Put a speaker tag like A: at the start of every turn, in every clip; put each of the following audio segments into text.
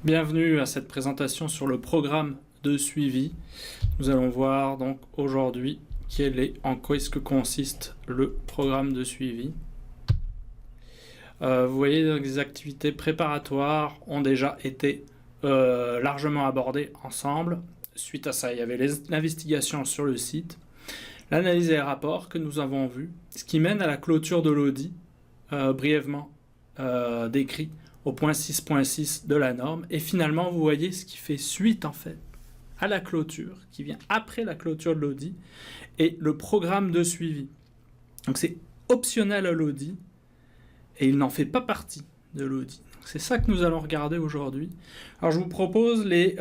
A: Bienvenue à cette présentation sur le programme de suivi. Nous allons voir donc aujourd'hui en quoi est-ce que consiste le programme de suivi. Vous voyez, les activités préparatoires ont déjà été largement abordées ensemble. Suite à ça, il y avait l'investigation sur le site, l'analyse des rapports que nous avons vus, ce qui mène à la clôture de l'audit, brièvement décrit au point 6.6 de la norme. Et finalement, vous voyez ce qui fait suite en fait à la clôture, qui vient après la clôture de l'audit, et le programme de suivi. Donc c'est optionnel à l'audit, et il n'en fait pas partie de l'audit. C'est ça que nous allons regarder aujourd'hui. Alors je vous propose les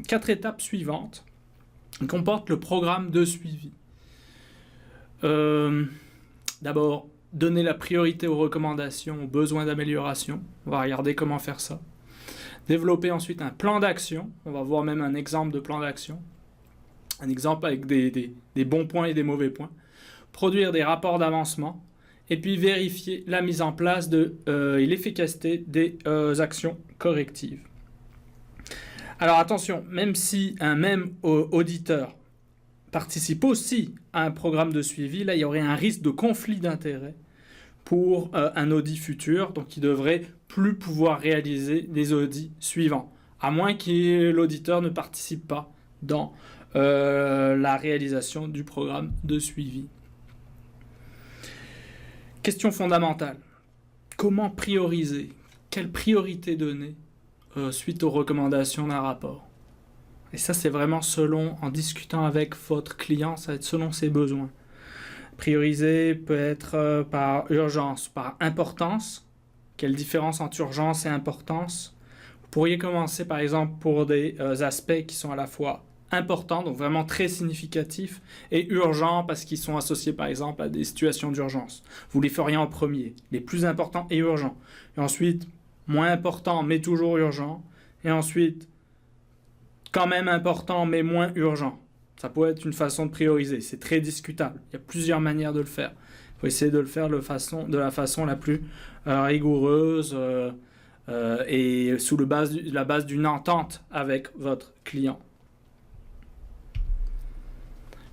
A: 4 étapes suivantes qui comportent le programme de suivi. D'abord, donner la priorité aux recommandations, aux besoins d'amélioration. On va regarder comment faire ça. Développer ensuite un plan d'action. On va voir même un exemple de plan d'action. Un exemple avec des bons points et des mauvais points. Produire des rapports d'avancement. Et puis vérifier la mise en place et l'efficacité des actions correctives. Alors attention, même si un même auditeur participe aussi à un programme de suivi, là il y aurait un risque de conflit d'intérêts pour un audit futur, donc il devrait plus pouvoir réaliser des audits suivants, à moins que l'auditeur ne participe pas dans la réalisation du programme de suivi. Question fondamentale. Comment prioriser? Quelle priorité donner suite aux recommandations d'un rapport? Et ça, c'est vraiment en discutant avec votre client, ça va être selon ses besoins. Prioriser peut être par urgence, par importance. Quelle différence entre urgence et importance? Vous pourriez commencer par exemple pour des aspects qui sont à la fois importants, donc vraiment très significatifs, et urgents parce qu'ils sont associés par exemple à des situations d'urgence. Vous les feriez en premier, les plus importants et urgents. Et ensuite, moins importants mais toujours urgents. Et ensuite, quand même importants mais moins urgents. Ça peut être une façon de prioriser, c'est très discutable. Il y a plusieurs manières de le faire. Il faut essayer de le faire de la façon la plus rigoureuse et sous la base d'une entente avec votre client.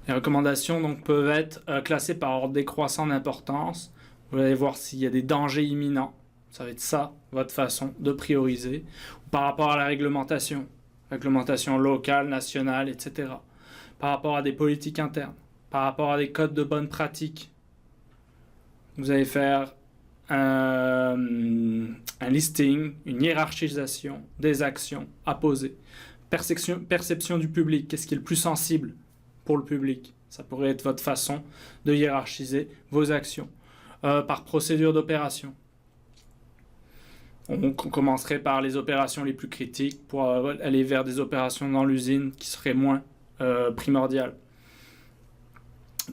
A: Les recommandations donc, peuvent être classées par ordre décroissant d'importance. Vous allez voir s'il y a des dangers imminents. Ça va être ça, votre façon de prioriser. Ou par rapport à la réglementation locale, nationale, etc. Par rapport à des politiques internes, par rapport à des codes de bonne pratique. Vous allez faire un listing, une hiérarchisation des actions à poser. Perception du public, qu'est-ce qui est le plus sensible pour le public? Ça pourrait être votre façon de hiérarchiser vos actions. Par procédure d'opération. On commencerait par les opérations les plus critiques pour aller vers des opérations dans l'usine qui seraient moins primordiales.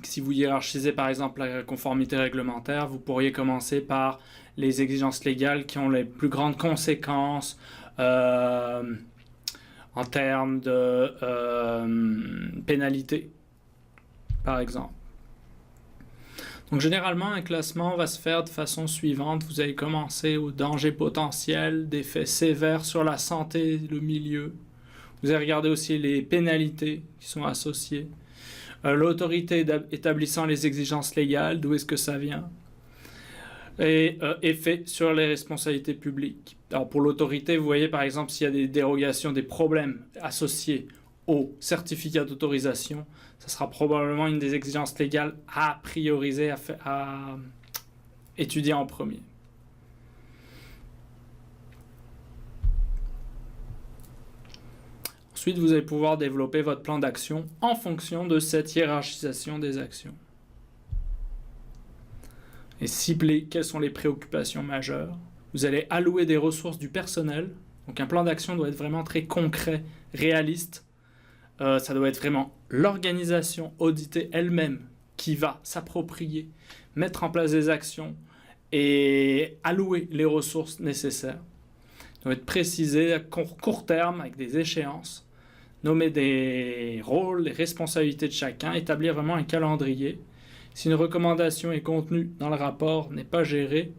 A: Si vous hiérarchisez par exemple la conformité réglementaire, vous pourriez commencer par les exigences légales qui ont les plus grandes conséquences en termes de pénalité, par exemple. Donc généralement, un classement va se faire de façon suivante. Vous allez commencer au danger potentiel, d'effets sévères sur la santé, le milieu. Vous allez regarder aussi les pénalités qui sont associées. L'autorité établissant les exigences légales, d'où est-ce que ça vient? Et effet sur les responsabilités publiques. Alors pour l'autorité, vous voyez par exemple s'il y a des dérogations, des problèmes associés au certificat d'autorisation, ça sera probablement une des exigences légales à prioriser, à étudier en premier. Ensuite, vous allez pouvoir développer votre plan d'action en fonction de cette hiérarchisation des actions. Et cibler quelles sont les préoccupations majeures. Vous allez allouer des ressources du personnel. Donc un plan d'action doit être vraiment très concret, réaliste. Ça doit être vraiment l'organisation auditée elle-même qui va s'approprier, mettre en place des actions et allouer les ressources nécessaires. Ça doit être précisé à court terme avec des échéances, nommer des rôles, les responsabilités de chacun, établir vraiment un calendrier. Si une recommandation est contenue dans le rapport, n'est pas gérée,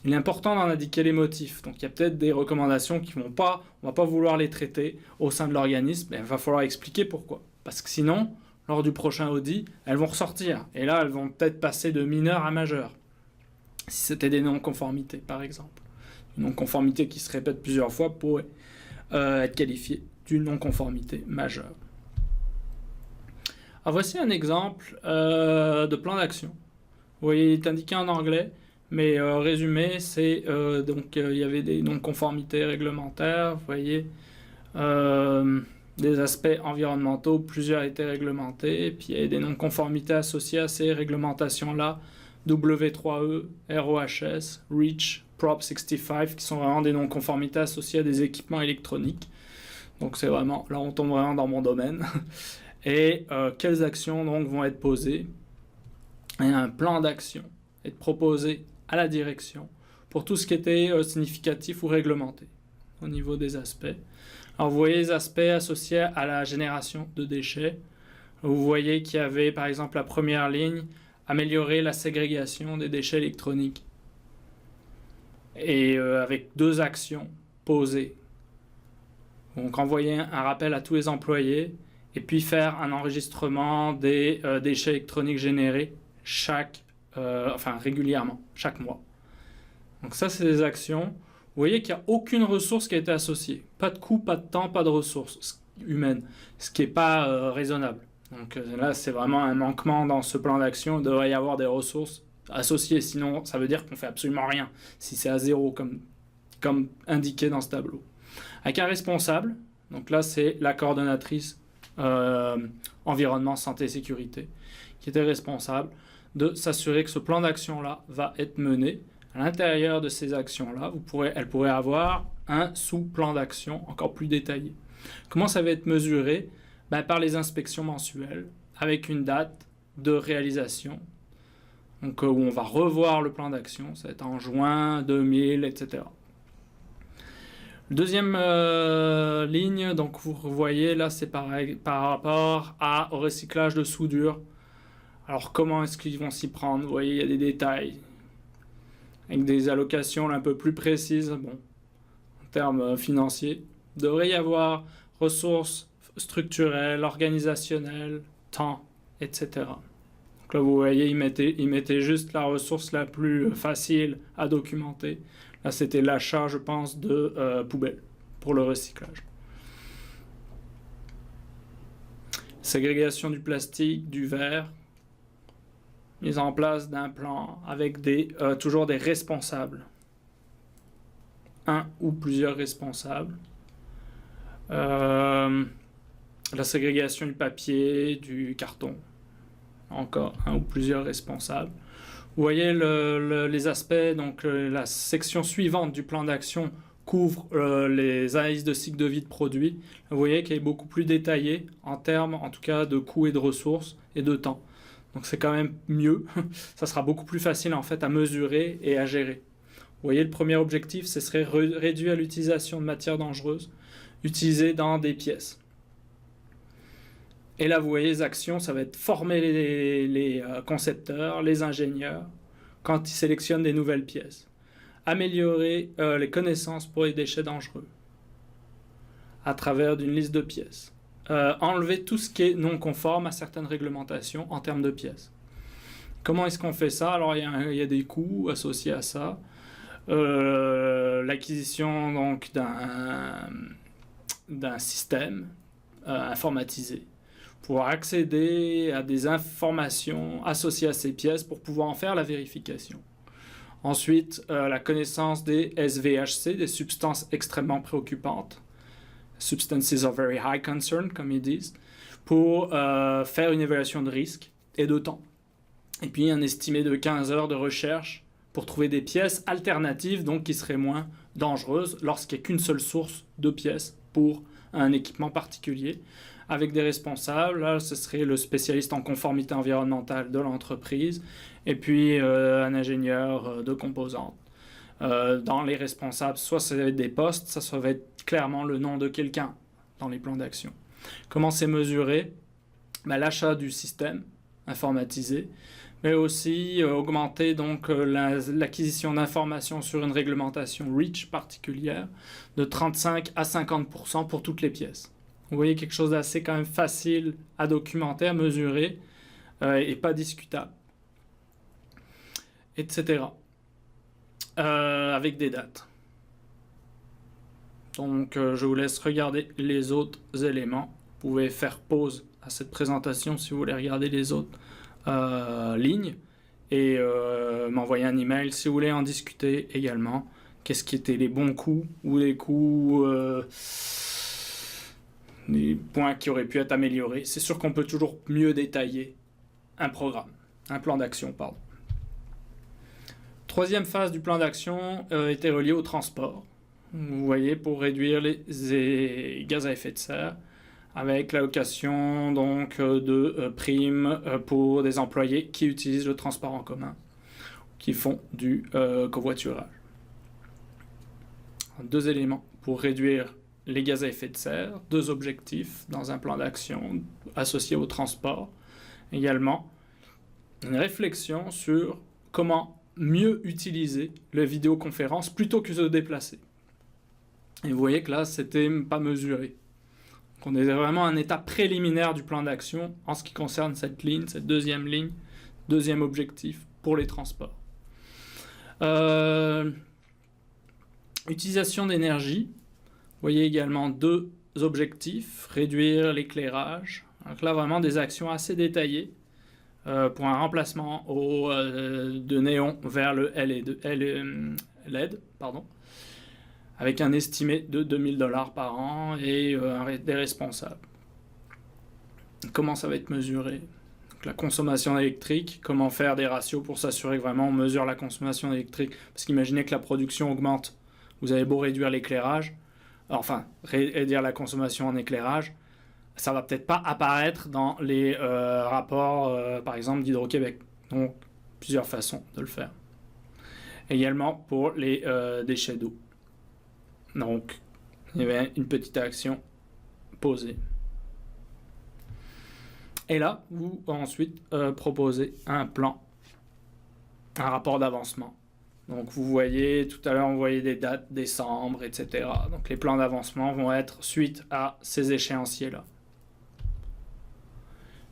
A: Il est important d'en indiquer les motifs. Donc il y a peut-être des recommandations qui vont pas, on va pas vouloir les traiter au sein de l'organisme, mais il va falloir expliquer pourquoi. Parce que sinon, lors du prochain audit, elles vont ressortir. Et là, elles vont peut-être passer de mineures à majeures. Si c'était des non-conformités, par exemple. Une non-conformité qui se répète plusieurs fois pourrait être qualifiée d'une non-conformité majeure. Alors voici un exemple de plan d'action. Vous voyez, il est indiqué en anglais, mais résumé, c'est donc il y avait des non-conformités réglementaires, vous voyez, des aspects environnementaux, plusieurs étaient réglementés, et puis il y a des non-conformités associées à ces réglementations-là, W3E, ROHS, REACH, Prop 65, qui sont vraiment des non-conformités associées à des équipements électroniques. Donc c'est vraiment, là on tombe vraiment dans mon domaine. Et quelles actions donc vont être posées? Et un plan d'action est proposé à la direction pour tout ce qui était significatif ou réglementé au niveau des aspects. Alors vous voyez les aspects associés à la génération de déchets. Vous voyez qu'il y avait par exemple la première ligne, améliorer la ségrégation des déchets électroniques. Et avec 2 actions posées. Donc envoyer un rappel à tous les employés et puis faire un enregistrement des déchets électroniques générés régulièrement, chaque mois. Donc ça, c'est des actions. Vous voyez qu'il n'y a aucune ressource qui a été associée. Pas de coût, pas de temps, pas de ressources humaines, ce qui n'est pas raisonnable. Donc là, c'est vraiment un manquement dans ce plan d'action. Il devrait y avoir des ressources associées, sinon ça veut dire qu'on ne fait absolument rien, si c'est à zéro, comme indiqué dans ce tableau. Avec un responsable, donc là, c'est la coordonnatrice environnement, santé et sécurité, qui était responsable de s'assurer que ce plan d'action-là va être mené. À l'intérieur de ces actions-là, elle pourrait avoir un sous-plan d'action encore plus détaillé. Comment ça va être mesuré? Par les inspections mensuelles, avec une date de réalisation, donc, où on va revoir le plan d'action, ça va être en juin 2000, etc. Deuxième ligne, donc vous voyez là, c'est pareil par rapport au recyclage de soudure. Alors comment est-ce qu'ils vont s'y prendre? Vous voyez, il y a des détails avec des allocations un peu plus précises. Bon, en termes financiers, il devrait y avoir ressources structurelles, organisationnelles, temps, etc. Donc là, vous voyez, ils mettaient juste la ressource la plus facile à documenter. Là, c'était l'achat, je pense, de poubelles pour le recyclage. Ségrégation du plastique, du verre. Mise en place d'un plan avec toujours des responsables. Un ou plusieurs responsables. La ségrégation du papier, du carton. Encore un ou plusieurs responsables. Vous voyez les aspects, donc la section suivante du plan d'action couvre les analyses de cycle de vie de produits. Vous voyez qu'elle est beaucoup plus détaillée en termes, en tout cas, de coûts et de ressources et de temps. Donc c'est quand même mieux. Ça sera beaucoup plus facile en fait à mesurer et à gérer. Vous voyez, le premier objectif, ce serait réduire l'utilisation de matières dangereuses utilisées dans des pièces. Et là, vous voyez, les actions, ça va être former les concepteurs, les ingénieurs, quand ils sélectionnent des nouvelles pièces. Améliorer les connaissances pour les déchets dangereux à travers d'une liste de pièces. Enlever tout ce qui est non conforme à certaines réglementations en termes de pièces. Comment est-ce qu'on fait ça? Alors, il y a des coûts associés à ça. L'acquisition donc d'un système informatisé pour accéder à des informations associées à ces pièces pour pouvoir en faire la vérification. Ensuite, la connaissance des SVHC, des substances extrêmement préoccupantes, Substances of Very High Concern, comme ils disent, pour faire une évaluation de risque et de temps. Et puis un estimé de 15 heures de recherche pour trouver des pièces alternatives, donc qui seraient moins dangereuses lorsqu'il n'y a qu'une seule source de pièces pour un équipement particulier. Avec des responsables, là ce serait le spécialiste en conformité environnementale de l'entreprise et puis un ingénieur de composantes. Dans les responsables, soit ça va être des postes, ça va être clairement le nom de quelqu'un dans les plans d'action. Comment c'est mesuré? L'achat du système informatisé, mais aussi augmenter donc l'acquisition d'informations sur une réglementation REACH particulière de 35 à 50% pour toutes les pièces. Vous voyez quelque chose d'assez quand même facile à documenter, à mesurer et pas discutable, etc. Avec des dates. Donc je vous laisse regarder les autres éléments. Vous pouvez faire pause à cette présentation si vous voulez regarder les autres lignes et m'envoyer un email si vous voulez en discuter également. Qu'est-ce qui étaient les bons coups ou les coups, les points qui auraient pu être améliorés. C'est sûr qu'on peut toujours mieux détailler un programme, un plan d'action, pardon. Troisième phase du plan d'action était reliée au transport. Vous voyez, pour réduire les gaz à effet de serre, avec l'allocation donc de primes pour des employés qui utilisent le transport en commun, qui font du covoiturage. Deux éléments pour réduire les gaz à effet de serre, deux objectifs dans un plan d'action associé au transport. Également, une réflexion sur comment mieux utiliser les vidéoconférences plutôt que de se déplacer. Et vous voyez que là, c'était pas mesuré. Donc on est vraiment à un état préliminaire du plan d'action en ce qui concerne cette ligne, cette deuxième ligne, deuxième objectif pour les transports. Utilisation d'énergie. Vous voyez également deux objectifs, réduire l'éclairage. Donc là, vraiment des actions assez détaillées pour un remplacement de néon vers le LED, pardon, avec un estimé de 2000 $ par an et des responsables. Comment ça va être mesuré? Donc, la consommation électrique, comment faire des ratios pour s'assurer que vraiment on mesure la consommation électrique? Parce qu'imaginez que la production augmente, vous avez beau réduire l'éclairage, enfin réduire la consommation en éclairage, ça va peut-être pas apparaître dans les rapports, par exemple, d'Hydro-Québec. Donc, plusieurs façons de le faire. Également pour les déchets d'eau. Donc, il y avait une petite action posée. Et là, vous ensuite proposez un plan, un rapport d'avancement. Donc, vous voyez, tout à l'heure, on voyait des dates, décembre, etc. Donc, les plans d'avancement vont être suite à ces échéanciers-là.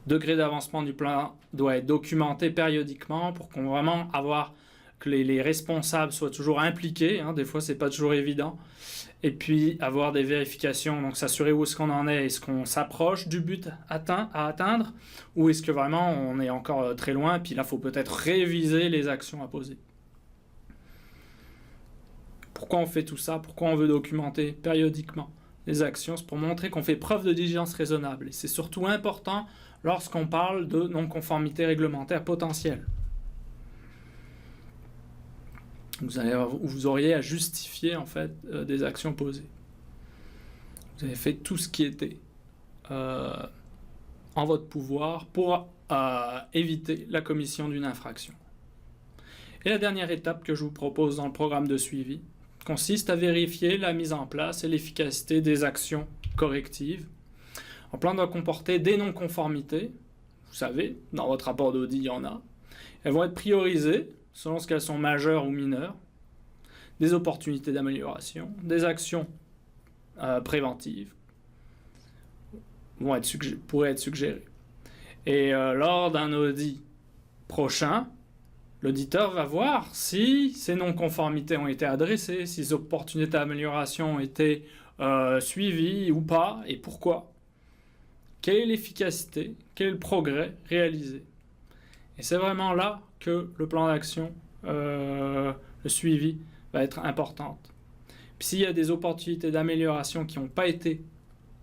A: Degré d'avancement du plan doit être documenté périodiquement pour qu'on vraiment avoir que les responsables soient toujours impliqués. Des fois, c'est pas toujours évident. Et puis, avoir des vérifications, donc s'assurer où est-ce qu'on en est. Est-ce qu'on s'approche du but à atteindre ou est-ce que vraiment on est encore très loin et puis là, il faut peut-être réviser les actions à poser. Pourquoi on fait tout ça? Pourquoi on veut documenter périodiquement les actions? C'est pour montrer qu'on fait preuve de diligence raisonnable. Et c'est surtout important lorsqu'on parle de non-conformité réglementaire potentielle. Vous auriez à justifier en fait des actions posées. Vous avez fait tout ce qui était en votre pouvoir pour éviter la commission d'une infraction. Et la dernière étape que je vous propose dans le programme de suivi consiste à vérifier la mise en place et l'efficacité des actions correctives. Un plan doit comporter des non-conformités. Vous savez, dans votre rapport d'audit, il y en a. Elles vont être priorisées selon ce qu'elles sont majeures ou mineures, des opportunités d'amélioration, des actions préventives pourraient être suggérées. Et lors d'un audit prochain, l'auditeur va voir si ces non-conformités ont été adressées, si ces opportunités d'amélioration ont été suivies ou pas, et pourquoi. Quelle est l'efficacité, quel est le progrès réalisé. Et c'est vraiment là que le plan d'action, le suivi, va être important. Puis s'il y a des opportunités d'amélioration qui n'ont pas été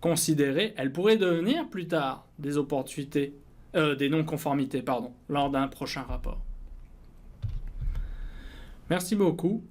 A: considérées, elles pourraient devenir plus tard des opportunités, des non-conformités, lors d'un prochain rapport. Merci beaucoup